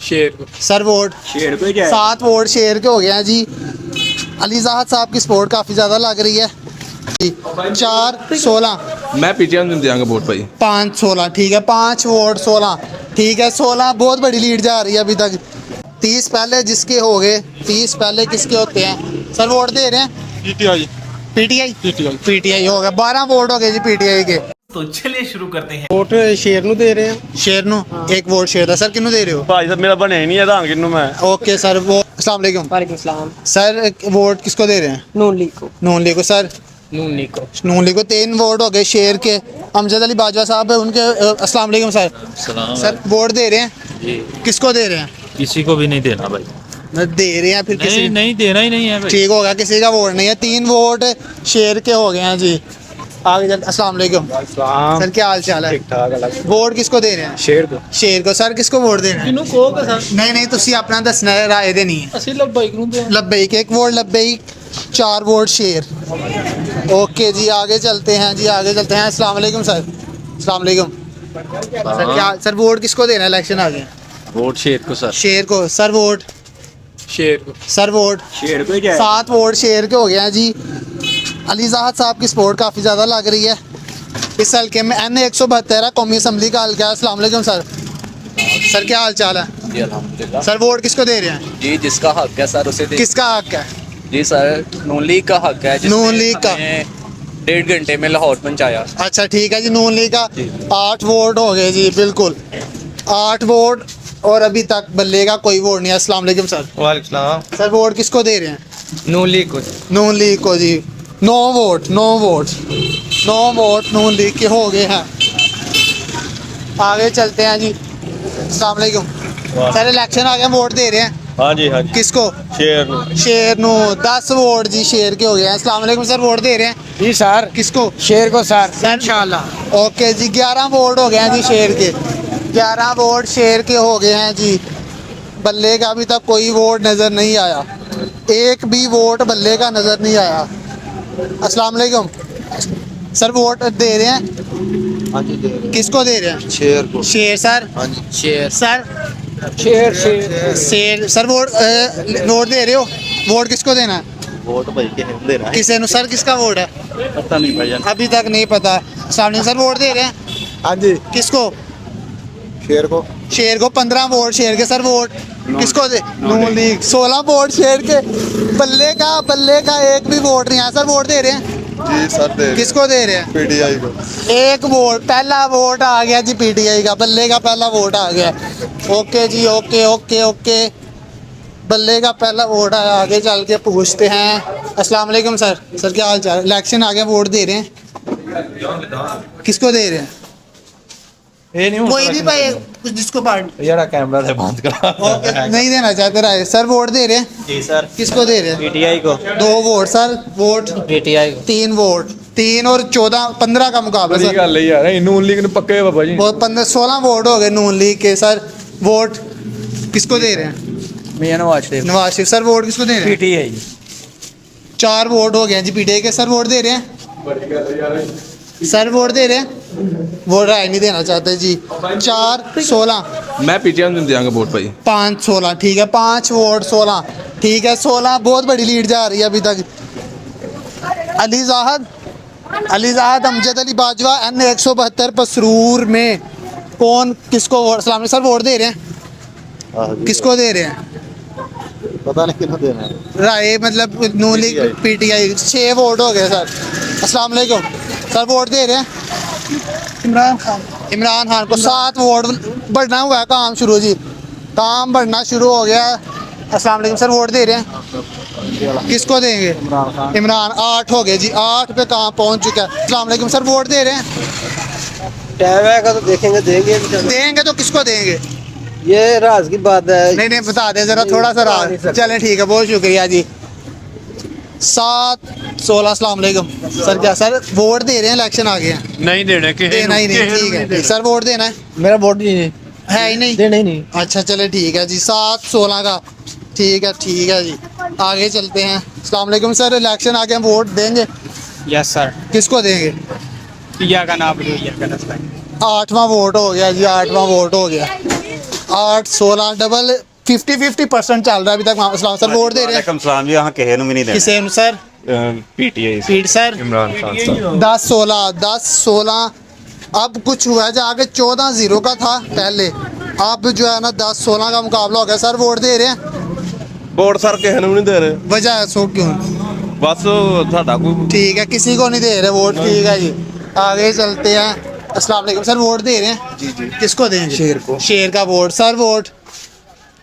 शेर को। Sir vote शेर को ही जाए। 7 वोट शेर के हो गए हैं जी। अलीज़ाहद साहब की सपोर्ट काफ़ी ज़्यादा लग रही है जी। 4-16 मैं पीटीएम में देंगे वोट भाई। 5-16 ठीक है, 5 वोट 16 ठीक है। 16 बहुत बड़ी लीड जा रही है अभी तक। 30 पहले जिसके हो गए, 30 पहले किसके होते हैं सर? वोट दे रहे हैं पीटीआई हो गया। 12 वोट हो गए जी पीटीआई के। तो चलिए शुरू करते हैं। वोट शेर ਨੂੰ दे रहे हैं। शेर नु एक वोट शेर दा। सर किन्नू दे रहे हो? भाई साहब मेरा बने ही नहीं है धान किन्नू मैं। Okay sir. वो अस्सलाम वालेकुम। वालेकुम सलाम। सर वोट किसको दे रहे हैं? नून लीग को। नून लीग को। सर नून लीग को। नून लीग को 3 वोट हो गए शेर के। अमजद अली बाजवा साहब है उनके। अस्सलाम वालेकुम सर। सर वोट दे रहे हैं किसको दे रहे हैं? किसी को भी नहीं देना भाई। दे रहे हैं फिर किसी नहीं, नहीं देना ही नहीं है भाई। ठीक होगा, किसी का वोट नहीं है। 3 वोट शेर के हो गए हैं जी। आगे चल। अस्सलाम वालेकुम सर, क्या हाल चाल है? ठीक ठाक। वोट किसको दे रहे हैं? शेर को। शेर को। सर किसको वोट देना है? किन्नू कहोगे सर? नहीं नहीं, तुसी अपना दसना है, राय देनी है। ਅਸੀਂ ਲੰਬਾਈ ਨੂੰ ਦੇ लब्बैक 1 वोट लब्बैक, 4 वोट शेर। ओके जी आगे चलते हैं जी, आगे चलते हैं। अस्सलाम वालेकुम सर। अस्सलाम वालेकुम सर, क्या सर वोट किसको देना है? इलेक्शन आ गए। वोट शेर को सर। शेर को। सर वोट शेर को। सर वोट शेर को ही जाए। 7 वोट शेर के हो गए हैं जी। अलीज़ाहद साहब की सपोर्ट काफ़ी ज़्यादा लग रही है इस हल्के में। NA 172 है, कौमी असम्बली का हल्का है। अस्सलाम वालेकुम सर। सर क्या हाल चाल है? जी अल्हम्दुलिल्लाह। सर वोट किसको दे रहे हैं? जी जिसका हक है सर उसे दे। किसका हक है? जी सर नून लीग का हक है जिसने नून लीग का। हमें 1.5 घंटे में लाहौर पहुंचाया। अच्छा ठीक है जी। नून लीग का 8 वोट हो गए जी। बिल्कुल 8 वोट और अभी तक बल्ले का कोई वोट नहीं है। अस्सलाम वालेकुम सर। वालेकुम सलाम। सर वोट किसको दे रहे हैं? नून लीग को। नून लीग को जी। 9 वोट 9 वोट नून लीग के हो गए हैं। आगे चलते हैं जी। अस्सलाम वालेकुम सर, इलेक्शन आ गया, वोट दे रहे हैं हाँ जी हाँ जी। किसको? शेर ਨੂੰ। शेर नु 10 वोट जी शेर के हो गए हैं। अस्सलाम वालेकुम सर, वोट दे रहे हैं ਜੀ ਸਰ किसको? शेर को सर इंशाल्लाह। ओके जी 11 वोट हो गए हैं जी शेर के। 11 वोट शेर के हो गए हैं जी। बल्ले का अभी तक कोई वोट नज़र नहीं आया, एक भी वोट बल्ले का नज़र नहीं आया। अस्सलाम वालेकुम सर, वोट दे रहे हैं हाँ जी दे रहे किसको दे रहे हैं? हैं। शेर को। शेर सर। हाँ जी। शेर। सर शेर शेर शेर। सर वोट वोट दे रहे हो? वोट किसको देना है? वोट भाई के हम दे रहा है। किसे नु? सर किसका वोट है? पता नहीं भाई। अभी तक नहीं पता। सामने सर वोट दे रहे हैं हाँ जी। किसको? शेर को। शेर को। 15 वोट शेर के। सर वोट किसको दे? नून लीग। 16 वोट शेर के। बल्ले का एक भी वोट नहीं आया। सर वोट दे रहे हैं जी सर दे। किसको दे रहे हैं? पीटीआई को। 1 वोट। पहला वोट आ गया जी पीटीआई का। बल्ले का पहला वोट आ गया। ओके जी ओके ओके ओके। बल्ले का पहला वोट आया। आगे चल के पूछते हैं। अस्सलाम वालेकुम सर। सर क्या हाल चाल? इलेक्शन आ गया, वोट दे रहे हैं किसको दे रहे हैं? कोई भी भाई जिसको पार्टी यार कैमरा से बंद करा। ओके नहीं देना चाहते रहे। सर वोट दे रहे हैं जी सर। किसको दे रहे हैं? पीटीआई को। 2 वोट सर। वोट पीटीआई को। 3 वोट। 3 और 14 15 का मुकाबला सर। गल यार नून लीग ने पक्के बाबा जी। बहुत 16 वोट हो गए नून लीग के। सर वोट किसको दे रहे हैं? मियां नवाज शरीफ। नवाज शरीफ। सर वोट किसको दे रहे हैं? पीटीआई। 4 वोट हो गए हैं जी पीटीआई के। सर वोट दे रहे हैं सर वोट दे रहे हैं? वोट राय नहीं देना चाहते जी। 4-16 मैं पीटीएम में देंगे वोट भाई। 5-16 ठीक है। 5 वोट 16 ठीक है। 16 बहुत बड़ी लीड जा रही है अभी तक। अलीज़ाहद अमजद अली बाजवा NA 172 पसरूर में कौन किसको वोट? सलाम सर वोट दे रहे हैं किसको दे रहे हैं? पता नहीं कितना देना है। राय मतलब नून लीग पीटीआई। 6 वोट हो गए सर। अस्सलाम वालेकुम सर, वोट दे रहे हैं इमरान खान को। 7 वोट। बढ़ना हुआ है काम शुरू जी, काम बढ़ना शुरू हो गया। अस्सलाम वालेकुम सर, वोट दे रहे हैं किसको देंगे? इमरान। 8 हो गए जी। 8 पे काम पहुंच चुका है। अस्सलाम वालेकुम सर, वोट दे रहे हैं? टाइम आएगा तो देखेंगे देंगे तो किसको देंगे? ये राज की बात है। नहीं बता दे जरा थोड़ा सा राज। चलें ठीक है, बहुत शुक्रिया जी। 7-16 अस्सलाम वालेकुम सर। क्या सर वोट दे रहे हैं? इलेक्शन आ गए हैं। नहीं देने के देना ही नहीं ठीक है। सर वोट देना है? मेरा वोट नहीं है ही नहीं। देना ही नहीं। अच्छा चले ठीक है जी। 7-16 का ठीक है जी। आगे चलते हैं। अस्सलाम वालेकुम सर, इलेक्शन आ गए, वोट देंगे यस सर। किसको देंगे? पिया का नाम लो, या का नस्ल। 8वां वोट हो गया जी। 8वां वोट हो गया। 8 16 डबल 50% चल रहा है अभी तक। अस्सलाम सर वोट दे रहे हैं वालेकुम सलाम जी यहाँ कहे भी नहीं देना किसे सर? पीटीआई पीट सर इमरान खान साहब 10 16 अब कुछ हुआ है जो आगे 14-0 का था पहले, अब जो है ना 10-16 का मुकाबला हो गया। सर वोट दे रहे हैं, ਵੋਟ ਸਰ ਕਿਸੇ ਨੂੰ ਨਹੀਂ ਦੇ ਰਹੇ वजह सो क्यों? ਬਸ ਸਾਡਾ ਕੋਈ ठीक है, किसी को नहीं दे रहे वोट, ठीक है जी। आगे चलते हैं। अस्सलाम वालेकुम सर वोट दे रहे हैं जी जी, किसको देंगे? शेर को। शेर का वोट सर, वोट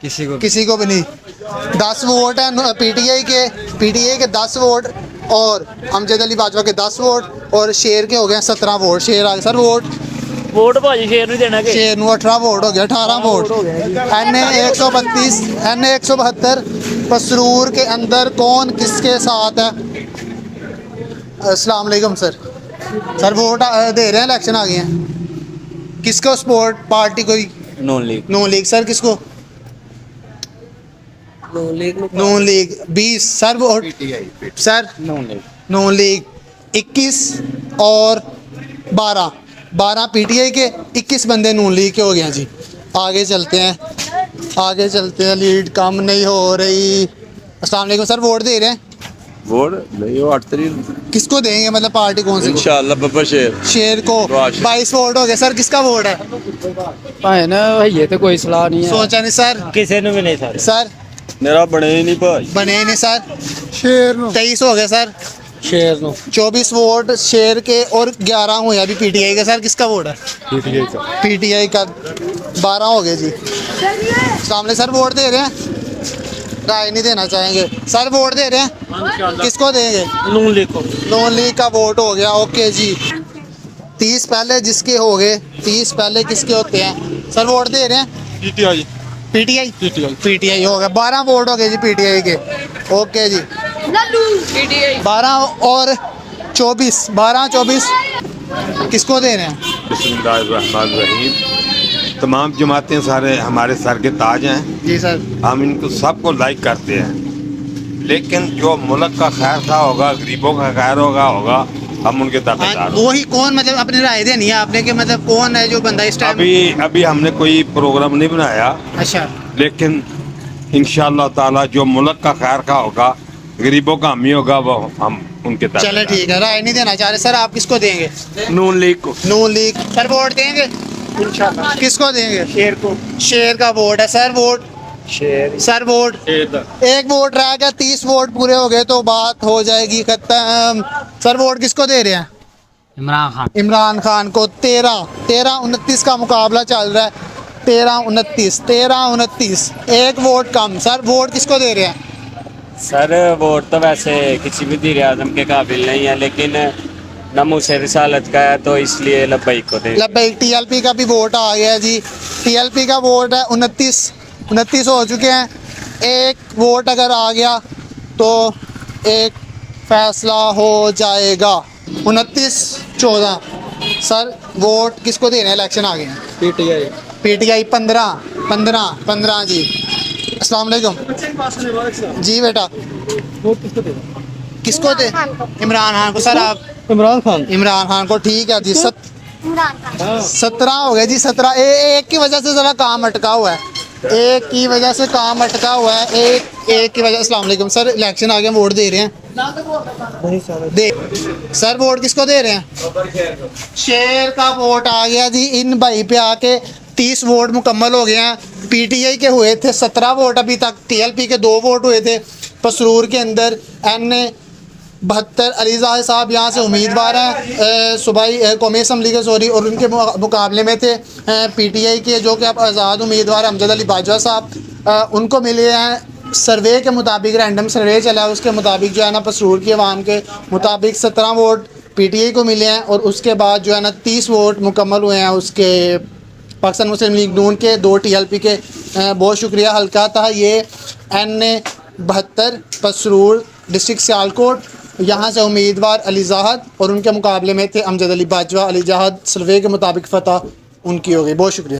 किसी को भी नहीं। 10 वोट है पीटीआई के 10 वोट और अमजद अली बाजवा के 10 वोट और शेर के हो गए 17 वोट। शेर आ गए सर वोट भाजी शेर नहीं देना शेर ਨੂੰ 18 वोट हो गया, 18 वोट। एन 132 एन 172 पसरूर के अंदर कौन किसके साथ है? अस्सलाम वालेकुम सर, सर वोट दे रहे हैं, इलेक्शन आ गए हैं, किसको सपोर्ट पार्टी कोई? नून लीग सर, किसको? नून लीग 20 सर वोट सर नून लीग 21 और 12 पीटीआई के 21 बंदे नून लीग के हो गए हैं जी। आगे चलते हैं, लीड कम नहीं हो रही। अस्सलाम वालेकुम सर वोट दे रहे हैं, ਵੋਟ ਨਹੀਂ ਉਹ 8 ਤਰੀਕ किसको देंगे मतलब पार्टी कौन सी? ਇਨਸ਼ਾਅੱਲਾ ਬੱਬਾ ਸ਼ੇਰ शेर को 22 वोट हो गए सर, किसका वोट है? भाई ना ये तो कोई सलाह नहीं सोचा नहीं सर, किसी ने भी नहीं सर सर ਮੇਰਾ ਬਣੇ ਹੀ ਨਹੀਂ ਭਾਈ बने नहीं सर। शेर 23 हो गए सर, शेर नो 24 वोट शेर के और 11 हुए अभी पीटीआई के। सर किसका वोट है? पीटीआई का 12 हो गए जी। सामने सर वोट दे रहे हैं, राय नहीं देना चाहेंगे सर, वोट दे रहे हैं, किसको देंगे? नून लीग को। नून लीग का वोट हो गया, ओके जी। 30 पहले जिसके हो गए, 30 पहले किसके होते हैं? सर वोट दे रहे हैं पीटीआई हो गया, 12 वोट हो गए जी पीटीआई के, ओके जी। 12 और 24 12-24 किसको दे रहे हैं? बिस्मिल्लाहिर्रहमानिर्रहीम। तमाम जमातें सारे हमारे सर के ताज हैं, जी सर। हम इनको सबको लाइक करते हैं, लेकिन जो मुल्क का खैर खा होगा, गरीबों का खैर होगा हम उनके दावेदार हैं। वही कौन मतलब अपनी राय देनी है आपने कि मतलब कौन है जो बंदा इस टाइम? अभी हमने कोई प्रोग्राम नहीं बनाया, अच्छा लेकिन इंशाअल्लाह ताला जो मुल्क का खैर खा होगा, गरीबों का हामी होगा, वो हम उनके चले दावेदार ठीक है, राय नहीं देना चाह रहे सर, आप किसको देंगे? ਨੂਨ ਲੀਗ ਕੋ नून लीग सर वोट देंगे इंशाल्लाह, किसको देंगे? शेर को। शेर का वोट है सर, वोट शेर सर, वोट एक वोट रह गया, 30 वोट पूरे हो गए तो बात हो जाएगी खत्म। सर वोट किसको दे रहे हैं? इमरान खान को। 13-29 का मुकाबला चल रहा है, 13-29 एक वोट कम। सर वोट किसको दे रहे हैं? सर वोट तो वैसे किसी भी वज़ीर आज़म के काबिल नहीं है, लेकिन नमू से रिसालत का है तो इसलिए लब्बैक को दें। लब्बैक। टीएलपी का भी वोट आ गया जी, टीएलपी का वोट है 29 हो चुके हैं, एक वोट अगर आ गया तो एक फैसला हो जाएगा। 29-14 सर वोट किसको देने? इलेक्शन आ गए हैं, पीटीआई 15 जी। अस्सलाम वालेकुम जी बेटा, किसको दे? इमरान खान को। सर आप? इमरान खान को, ठीक है जी। 17 हो गए जी, 17 एक की वजह से ज़रा काम अटका हुआ है, एक की वजह से काम अटका हुआ है, एक की वजह। अस्सलाम वालेकुम सर, इलेक्शन आ गए, वोट दे रहे हैं? दे सर वोट किसको दे रहे हैं? शेर का वोट आ गया जी। इन भाई पे आके 30 वोट मुकम्मल हो गए हैं। पीटीआई के हुए थे 17 वोट अभी तक, टीएलपी के 2 वोट हुए थे। पसरूर के अंदर एन 72 अलीज़ाह साहब यहाँ से उम्मीदवार हैं, सूबाई कौमी असम्बली के सॉरी, और उनके मुकाबले में थे पीटीआई के जो कि अब आज़ाद उम्मीदवार अमजद अली बाजवा साहब, उनको मिले हैं सर्वे के मुताबिक, रैंडम सर्वे चला है उसके मुताबिक जो है ना पसरूर की आवाम के मुताबिक 17 वोट पीटीआई को मिले हैं, और उसके बाद जो है ना 30 वोट मुकम्मल हुए हैं उसके पाकिस्तान मुस्लिम लीग नून के, 2 टीएलपी के। बहुत शुक्रिया। हल्का था ये एन 72 पसरूर डिस्ट्रिक्ट सियालकोट, यहाँ से उम्मीदवार अली जहाद और उनके मुकाबले में थे अमजद अली बाजवा। अली जहाद सर्वे के मुताबिक फ़तह उनकी हो गई। बहुत शुक्रिया।